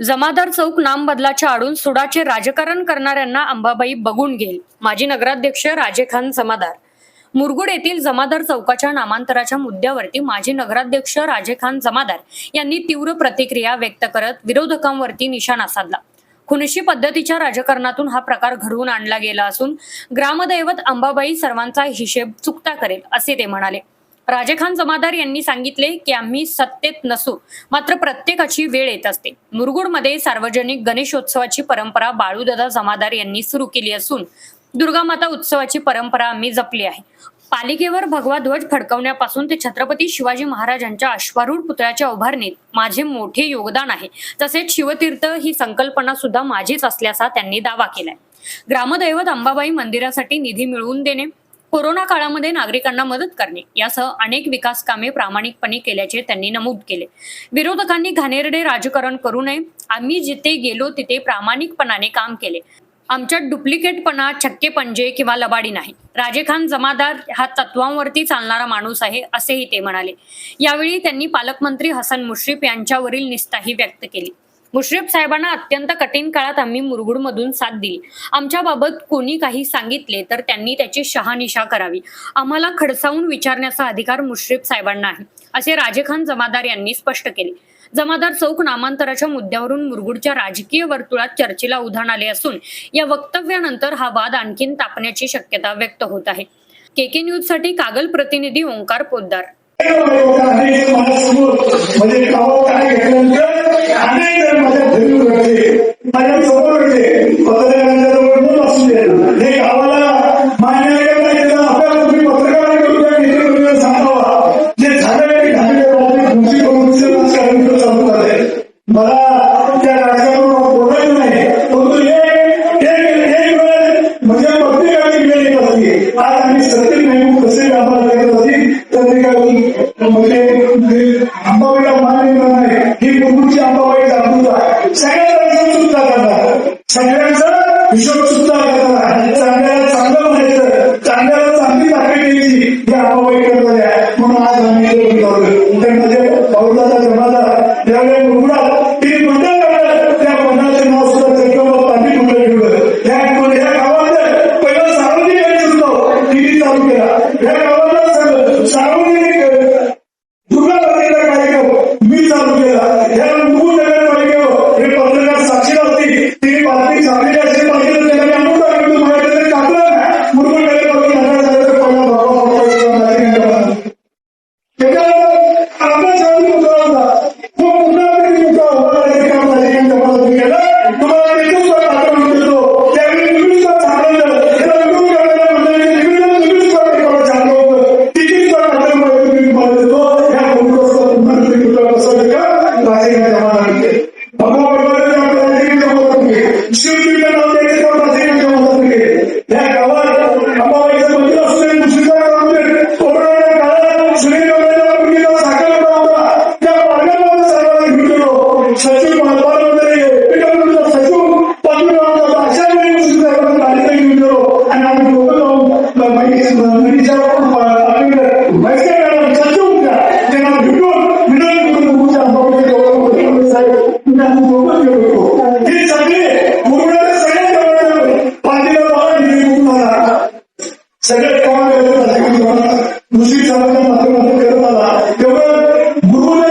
जमादार चौक नाम बदलाच्या आडून सुडाचे राजकारण करणाऱ्यांना अंबाबाई बघून घेईल. माजी नगराध्यक्ष राजेखान जमादार. मुरगुड येथील जमादार चौकाच्या नामांतराच्या मुद्द्यावरती माजी नगराध्यक्ष राजेखान जमादार यांनी तीव्र प्रतिक्रिया व्यक्त करत विरोधकांवरती निशाणा साधला. खुनशी पद्धतीच्या राजकारणातून हा प्रकार घडवून आणला गेला असून ग्रामदैवत अंबाबाई सर्वांचा हिशेब चुकता करेल असे ते म्हणाले. राजेखान जमादार यांनी सांगितले की आम्ही सत्तेत नसू, मात्र प्रत्येकाची वेळ येत असते. मुरगुडमध्ये सार्वजनिक गणेशोत्सवाची परंपरा बाळूदादा जमादार यांनी सुरू केली असून दुर्गामाता उत्सवाची परंपरा आम्ही जपली आहे. पालिकेवर भगवा ध्वज फडकवण्यापासून ते छत्रपती शिवाजी महाराजांच्या अश्वारूढ पुतळ्याच्या उभारणीत माझे मोठे योगदान आहे. तसेच शिवतीर्थ ही संकल्पना सुद्धा माझीच असल्याचा त्यांनी दावा केलाय. ग्रामदैवत अंबाबाई मंदिरासाठी निधी मिळवून देणे, कोरोना काळामध्ये नागरिकांना मदत करणे यासह अनेक विकास कामे प्रामाणिकपणे केल्याचे त्यांनी नमूद केले. विरोधकांनी घाणेरडे राजकारण करू नये. आम्ही जिथे गेलो तिथे प्रामाणिकपणाने काम केले. आमच्यात डुप्लिकेटपणा, छक्के पंजे किंवा लबाडी नाही. राजेखान जमादार हा तत्वांवरती चालणारा माणूस आहे असेही ते म्हणाले. यावेळी त्यांनी पालकमंत्री हसन मुश्रीफ यांच्यावरील निस्ताही व्यक्त केली. मुश्रीफ साहेबांना अत्यंत कठीण काळात आम्ही मुरगुडमधून साथ दिली. आमच्याबाबत कोणी काही सांगितले तर त्यांनी त्याची शहानिशा करावी. आम्हाला खडसावून विचारण्याचा अधिकार मुश्रीफ साहेबांना आहे असे राजेखान जमादार यांनी स्पष्ट केले. जमादार चौक नामांतराच्या मुद्द्यावरून मुरगुडच्या राजकीय वर्तुळात चर्चेला उधाण आले असून या वक्तव्यानंतर हा वाद आणखीन तापण्याची शक्यता व्यक्त होत आहे. केके न्यूज साठी कागल प्रतिनिधी ओंकार पोद्दार. अंबाबाईला मान नाही ही मुरगुडची अंबाबाई जागृत आहे. सगळ्यांचा सुद्धा करणार, सगळ्यांचा हिशोब सुद्धा करणार. चांगल्याला चांगलं म्हणायचं, चांगल्याला चांगली दाखवली द्यायची ही अंबाबाई करणार आहे. म्हणून आज आम्ही त्यामध्ये बाळूदादा जमादार ज्यावेळेला मुरगुडात ती मंडळ काढलं त्या मंडळाचं नाव सुद्धा चक्रावर पाणी मंडळ ठेवलं. या गावात पहिला सार्वजनिक गणेश उत्सव तिने चालू केला. या गावाला सार्वजनिक मी चालू केला. या मुरगुड नगरपालिकेवर हे पत्रकार साक्षीदार होती. ती बातमी चांगली असली पाहिजे तर त्यांनी अमृत माझ्याकडे टाकलं. मुरगुड नगरपालिका सगळे काम मुस्लिम समाजाच्या माध्यमातून करत आला. तेव्हा गुरुला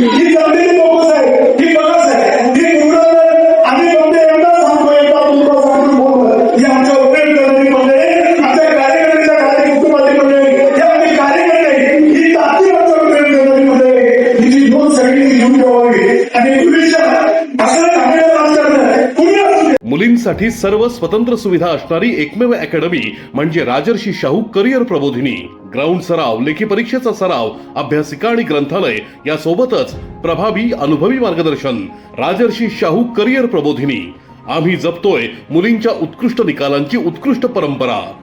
ही जमलेली लोकच आहे, ही बघच आहे. ही मुलं आम्ही एवढे एवढा सांगतोय ही आमच्या उपयोगमध्ये आमच्या कार्यकर्त्याच्या कार्यकुटुंबामध्ये हे आमचे कार्यकर्ते ही ताकदी आमच्या उपयोगमध्ये हिची दोन सगळी घेऊन ठेवावी आणि पुलिसच्या असं चांगलं राजकारण कुणी असू. मुलींसाठी सर्व स्वतंत्र सुविधा असणारी एकमेव अकॅडमी म्हणजे राजर्षी शाहू करिअर प्रबोधिनी. ग्राउंड सराव, लेखी परीक्षेचा सराव, अभ्यासिका आणि ग्रंथालय यासोबतच प्रभावी अनुभवी मार्गदर्शन. राजर्षी शाहू करिअर प्रबोधिनी. आम्ही जपतोय मुलींच्या उत्कृष्ट निकालांची उत्कृष्ट परंपरा.